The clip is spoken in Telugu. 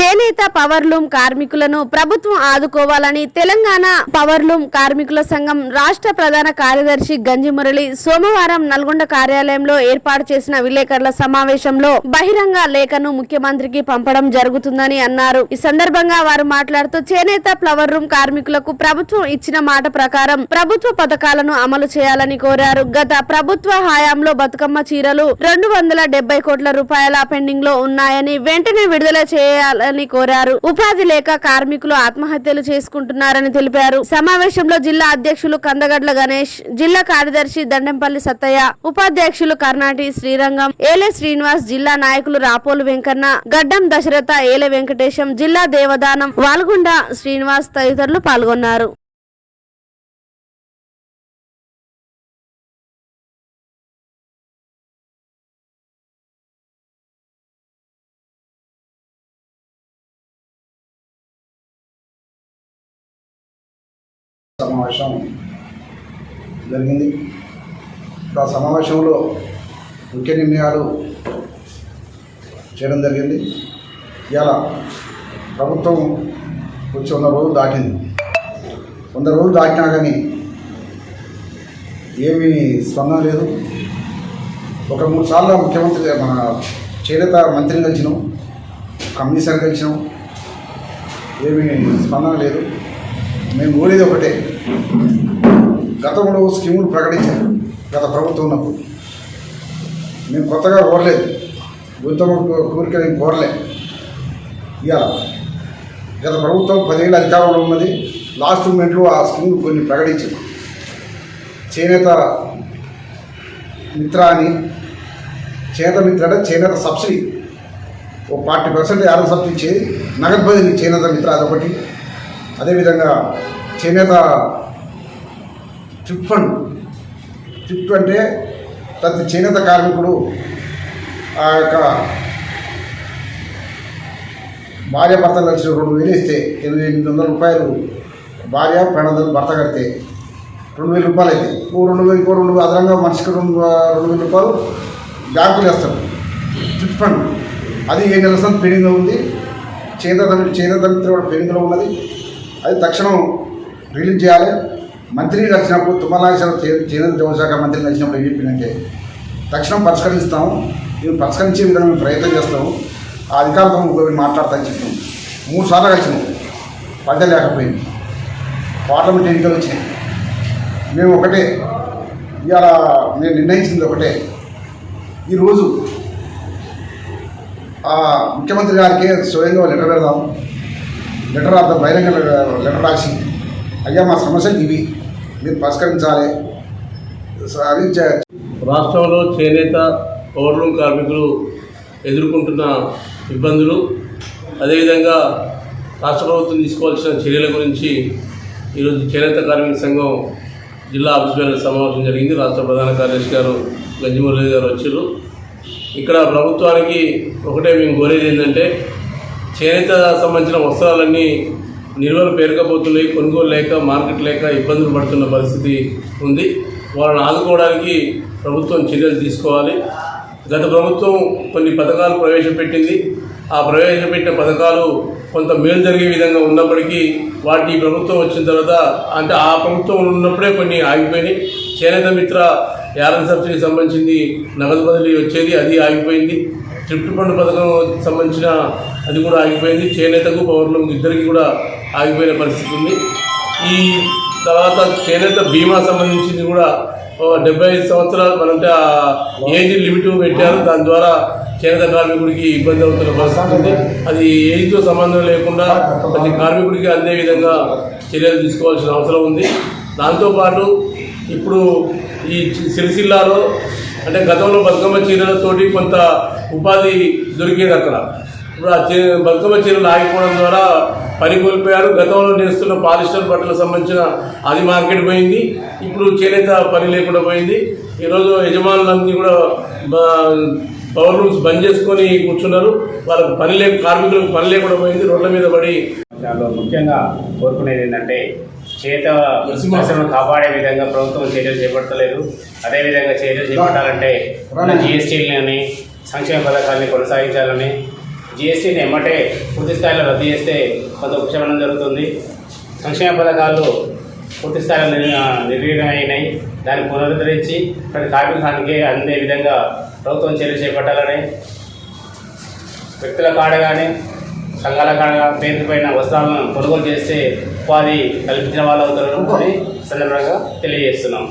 చేనేత పవర్లూమ్ కార్మికులను ప్రభుత్వం ఆదుకోవాలని తెలంగాణ పవర్లూమ్ కార్మికుల సంఘం రాష్ట్ర ప్రధాన కార్యదర్శి గంజి మురళి సోమవారం నల్గొండ కార్యాలయంలో ఏర్పాటు చేసిన విలేకరుల సమావేశంలో బహిరంగ లేఖను ముఖ్యమంత్రికి పంపడం జరుగుతుందని అన్నారు. ఈ సందర్భంగా వారు మాట్లాడుతూ చేనేత పవర్లూమ్ కార్మికులకు ప్రభుత్వం ఇచ్చిన మాట ప్రకారం ప్రభుత్వ పథకాలను అమలు చేయాలని కోరారు. గత ప్రభుత్వ హయాంలో బతుకమ్మ చీరలు 270 కోట్ల రూపాయల పెండింగ్ లో ఉన్నాయని వెంటనే విడుదల చేయాలి కోరారు. ఉపాధి లేక కార్మికులు ఆత్మహత్యలు చేసుకుంటున్నారని తెలిపారు. సమావేశంలో జిల్లా అధ్యక్షులు కందగడ్ల గణేష్, జిల్లా కార్యదర్శి దండెంపల్లి సత్తయ్య, ఉపాధ్యక్షులు కర్ణాటి శ్రీరంగం, ఏలే శ్రీనివాస్, జిల్లా నాయకులు రాపోలు వెంకన్న, గడ్డం దశరథ, ఏలే వెంకటేశం, జిల్లా దేవదానం వాల్గొండ శ్రీనివాస్ తదితరులు పాల్గొన్నారు. సమావేశం జరిగింది. ఆ సమావేశంలో ముఖ్య నిర్ణయాలు చేయడం జరిగింది. ఇలా ప్రభుత్వం వచ్చి 100 రోజులు దాటింది. 100 రోజులు దాటినా కానీ ఏమీ స్పందన లేదు. ఒక 3 సార్లు ముఖ్యమంత్రి మన చేనేత మంత్రిని కలిసినాం, కమిషనర్ కలిసినాం, ఏమీ స్పందన లేదు. మేము కోరేది ఒకటే, గతంలో స్కీములు ప్రకటించారు గత ప్రభుత్వం ఉన్నప్పుడు. మేము కొత్తగా కోరలేదు, ఉత్తమ కోరిక నేను కోరలే. ఇవాళ గత ప్రభుత్వం 10 ఏళ్ళ అధికారంలో ఉన్నది. లాస్ట్ మూమెంట్లో ఆ స్కీములు కొన్ని ప్రకటించింది. చేనేత మిత్ర అని, చేనేత మిత్ర అంటే చేనేత సబ్సిడీ ఓ 40% యాదవ సబ్సిడీ ఇచ్చేది, నగదు బదిలీ చేనేత మిత్ర అదొకటి. అదేవిధంగా చేనేత ట్రిప్ ఫండ్, ట్రిప్ అంటే ప్రతి చేనేత కార్మికుడు ఆ యొక్క భార్య భర్తలు కలిసి 2,000 ఇస్తే 800 రూపాయలు భార్య, 1200 భర్త కడితే 2,000 రూపాయలు అయితే 2,000 అదనంగా మనిషికి 2,000 రూపాయలు బ్యాంకులు వేస్తారు. ట్రిప్ ఫండ్ అది 7 నెలల సంది పెండింగ్లో ఉంది. చేనేత మిత్ర కూడా పెండింగ్లో ఉన్నది. అది తక్షణం రిలీజ్ చేయాలి. మంత్రిని కలిసినప్పుడు తుమ్మలాశ్వరం చేనేత జవశాఖ మంత్రిని కలిసినప్పుడు ఏం చెప్పిందంటే తక్షణం పరిష్కరిస్తాము, మేము పరిష్కరించే విధంగా మేము ప్రయత్నం చేస్తాము, ఆ అధికారులతో మాట్లాడతామని చెప్పాము. 3 సార్లు కలిసినాము, ఫలితం లేకపోయింది. పార్లమెంట్ ఎన్నికలు వచ్చినాయి. మేము ఒకటే ఇవాళ మేము నిర్ణయించింది ఒకటే, ఈరోజు ముఖ్యమంత్రి గారికి స్వయంగా లెటర్ పెడదాం. లెటర్ రాద్దాం, బహిరంగ లెటర్ రాసి అయ్యా మా సమస్యలు ఇవి, మీరు పరిష్కరించాలి అని. రాష్ట్రంలో చేనేత పవర్లూమ్ కార్మికులు ఎదుర్కొంటున్న ఇబ్బందులు, అదేవిధంగా రాష్ట్ర ప్రభుత్వం తీసుకోవాల్సిన చర్యల గురించి ఈరోజు చేనేత కార్మిక సంఘం జిల్లా ఆఫీస్ మీద సమావేశం జరిగింది. రాష్ట్ర ప్రధాన కార్యదర్శి గారు గంజి మురళి గారు వచ్చారు. ఇక్కడ ప్రభుత్వానికి ఒకటే మేము కోరేది ఏంటంటే, చేనేత సంబంధించిన వస్త్రాలన్నీ నిల్వలు పేరుకపోతున్నాయి, కొనుగోలు లేక, మార్కెట్ లేక ఇబ్బందులు పడుతున్న పరిస్థితి ఉంది. వాళ్ళని ఆదుకోవడానికి ప్రభుత్వం చర్యలు తీసుకోవాలి. గత ప్రభుత్వం కొన్ని పథకాలు ప్రవేశపెట్టింది. ఆ ప్రవేశపెట్టిన పథకాలు కొంత మేలు జరిగే విధంగా ఉన్నప్పటికీ వాటి ప్రభుత్వం వచ్చిన తర్వాత, అంటే ఆ ప్రభుత్వం ఉన్నప్పుడే కొన్ని ఆగిపోయినాయి. చేనేత మిత్ర యారన్ సబ్సిడీ సంబంధించింది నగదు బదిలీ వచ్చేది, అది ఆగిపోయింది. ట్రిప్ ఫండ్ పథకం సంబంధించిన అది కూడా ఆగిపోయింది. చేనేతకు పవర్లూమ్ ఇద్దరికి కూడా ఆగిపోయిన పరిస్థితి ఉంది. ఈ తర్వాత చేనేత బీమా సంబంధించింది కూడా 75 సంవత్సరాలు మనంటే ఆ ఏజ్ లిమిట్ పెట్టారు. దాని ద్వారా చేనేత కార్మికుడికి ఇబ్బంది అవుతున్న పరిస్థితి ఉంది. అది ఏజ్తో సంబంధం లేకుండా ప్రతి కార్మికుడికి అందే విధంగా చర్యలు తీసుకోవాల్సిన అవసరం ఉంది. దాంతోపాటు ఇప్పుడు ఈ సిరిసిల్లాలో అంటే గతంలో బతుకమ్మ చీరలతోటి కొంత ఉపాధి దొరికేది అక్కడ. ఇప్పుడు ఆ బతుకమ్మ చీరలు ఆగిపోవడం ద్వారా పని కోల్పోయారు. గతంలో నేస్తున్న పాలిస్టర్ బట్టలకు సంబంధించిన అది మార్కెట్ పోయింది. ఇప్పుడు చేనేత పని లేకుండా పోయింది. ఈరోజు యజమానులన్నీ కూడా పవర్లూమ్స్ బంద్ చేసుకొని కూర్చున్నారు. వాళ్ళకు కార్మికులకు పని లేకుండా పోయింది. రోడ్ల మీద పడి దాంట్లో ముఖ్యంగా కోరుకునేది ఏంటంటే, చేనేతను కాపాడే విధంగా ప్రభుత్వం చర్యలు చేపట్టలేదు. అదేవిధంగా చర్యలు చేపట్టాలంటే జిఎస్టీలని, సంక్షేమ పథకాన్ని కొనసాగించాలని, జిఎస్టీని ఎమ్మటే పూర్తి స్థాయిలో రద్దు చేస్తే కొంత ఉపశమనం జరుగుతుంది. సంక్షేమ పథకాలు పూర్తి స్థాయిలో నిర్వీర్యమైనాయి. దాన్ని పునరుద్ధరించి ప్రతి కార్మికానికి అందే విధంగా ప్రభుత్వం చర్యలు చేపట్టాలని, వ్యక్తుల కాడ కానీ సంఘాల కాడ పేరుపైన వస్త్రాలను కొనుగోలు చేస్తే ఉపాధి కల్పించిన వాళ్ళు అవుతారని సందర్భంగా తెలియజేస్తున్నాం.